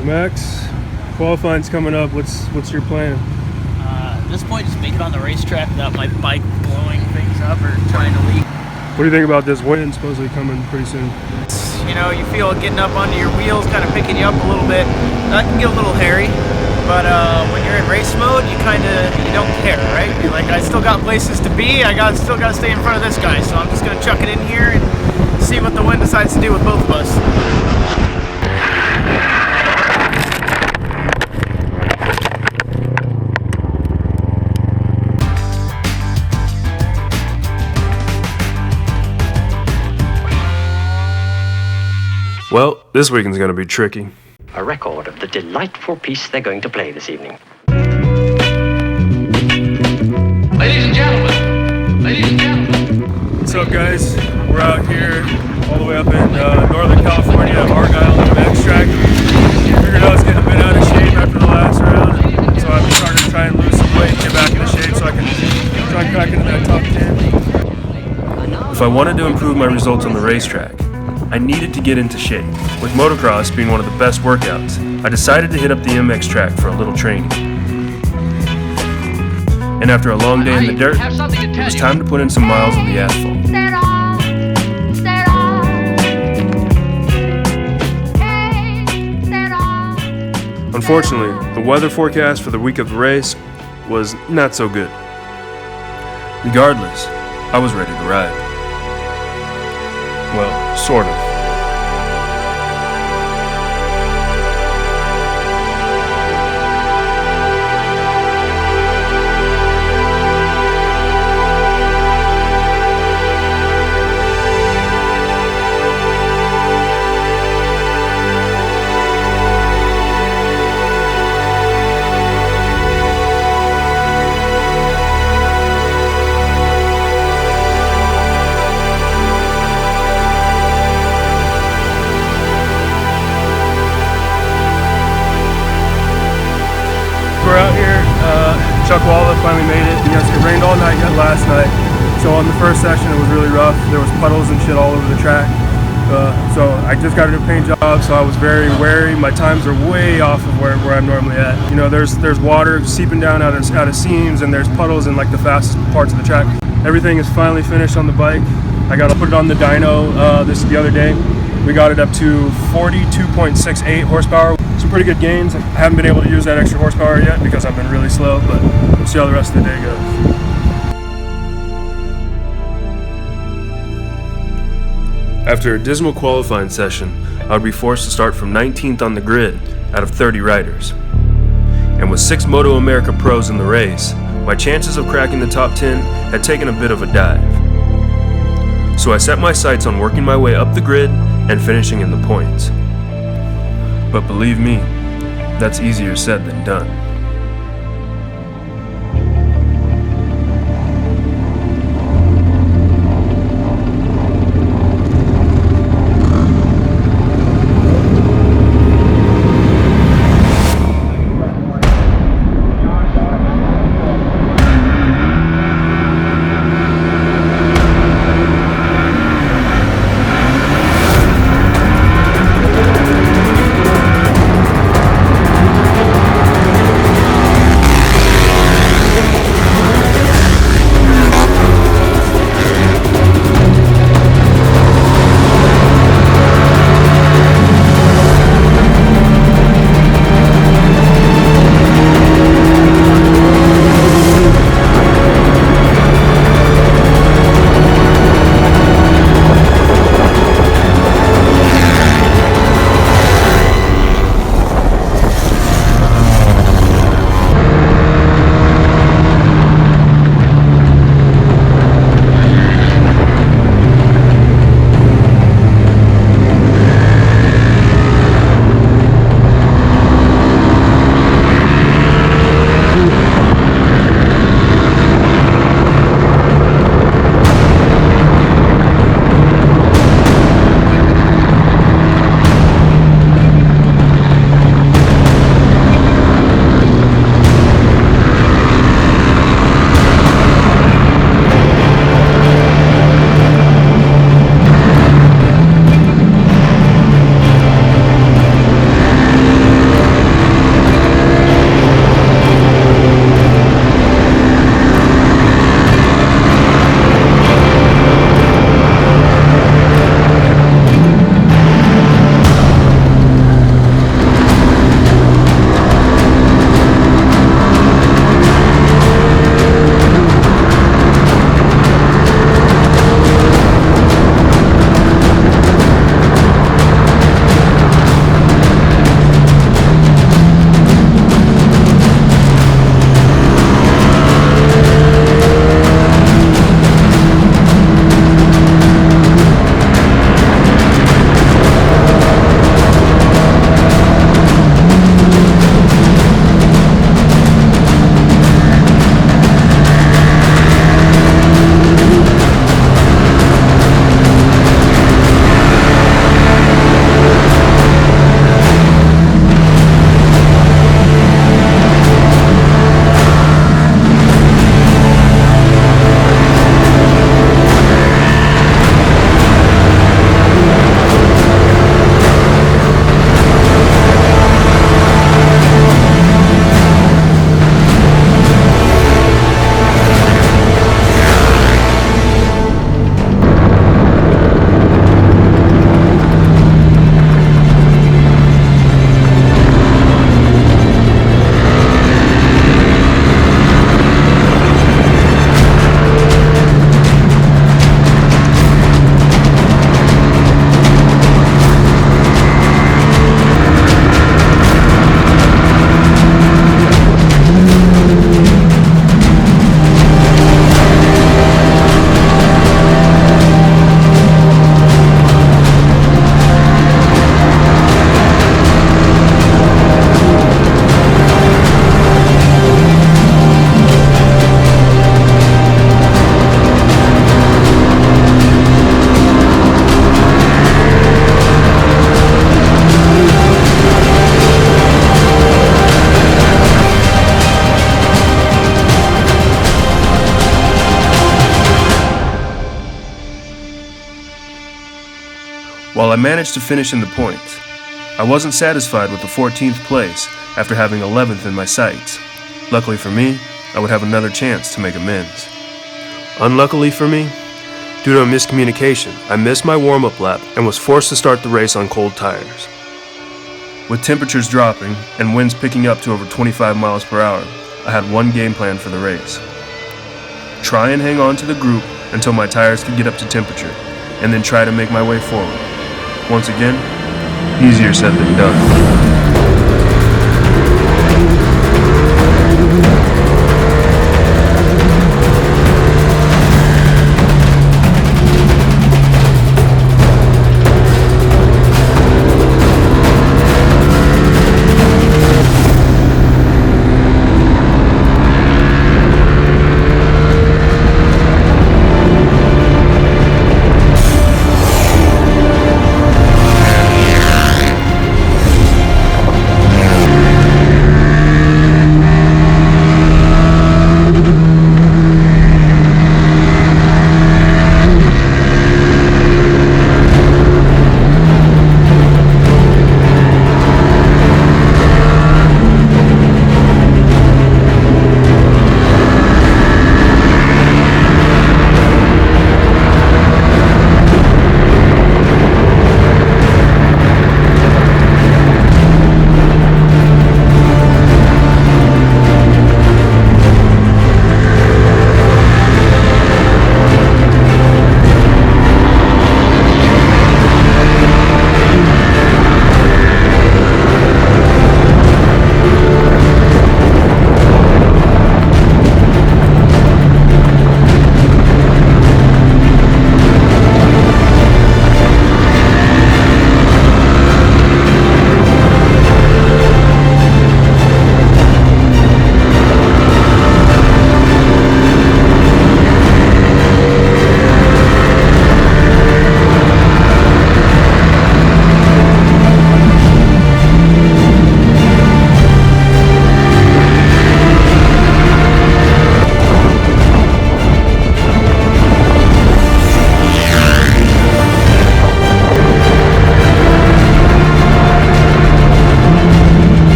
So Max, qualifying's coming up. What's your plan? At this point, just make it on the racetrack without my bike blowing things up or trying to leak. What do you think about this wind supposedly coming pretty soon? You know, you feel it getting up under your wheels, kind of picking you up a little bit. That can get a little hairy, but when you're in race mode, you don't care, right? You're like, I still got places to be. Still got to stay in front of this guy, so I'm just gonna chuck it in here and see what the wind decides to do with both of us. Well, this weekend's gonna be tricky. A record of the delightful piece they're going to play this evening. Ladies and gentlemen, What's up, guys? We're out here all the way up in Northern California at Argyle MX track. Figured I was getting a bit out of shape after the last round, so I've started to try and lose some weight and get back into shape so I can try and crack into that top 10. If I wanted to improve my results on the racetrack, I needed to get into shape. With motocross being one of the best workouts, I decided to hit up the MX track for a little training. And after a long day in the dirt, it was time to put in some miles on the asphalt. Unfortunately, the weather forecast for the week of the race was not so good. Regardless, I was ready to ride. Well, sort of. We're out here, Chuck Walla finally made it. Yes, it rained all night yet last night. So on the first session it was really rough. There was puddles and shit all over the track. So I just got a new paint job, so I was very wary. My times are way off of where I'm normally at. You know, there's water seeping down out of seams, and there's puddles in like the fastest parts of the track. Everything is finally finished on the bike. I got to put it on the dyno the other day. We got it up to 42.68 horsepower. Some pretty good gains. I haven't been able to use that extra horsepower yet because I've been really slow, but we'll see how the rest of the day goes. After a dismal qualifying session, I would be forced to start from 19th on the grid out of 30 riders. And with 6 Moto America pros in the race, my chances of cracking the top 10 had taken a bit of a dive. So I set my sights on working my way up the grid and finishing in the points. But believe me, that's easier said than done. While I managed to finish in the points, I wasn't satisfied with the 14th place after having 11th in my sights. Luckily for me, I would have another chance to make amends. Unluckily for me, due to a miscommunication, I missed my warm-up lap and was forced to start the race on cold tires. With temperatures dropping and winds picking up to over 25 miles per hour, I had one game plan for the race. Try and hang on to the group until my tires could get up to temperature, and then try to make my way forward. Once again, easier said than done.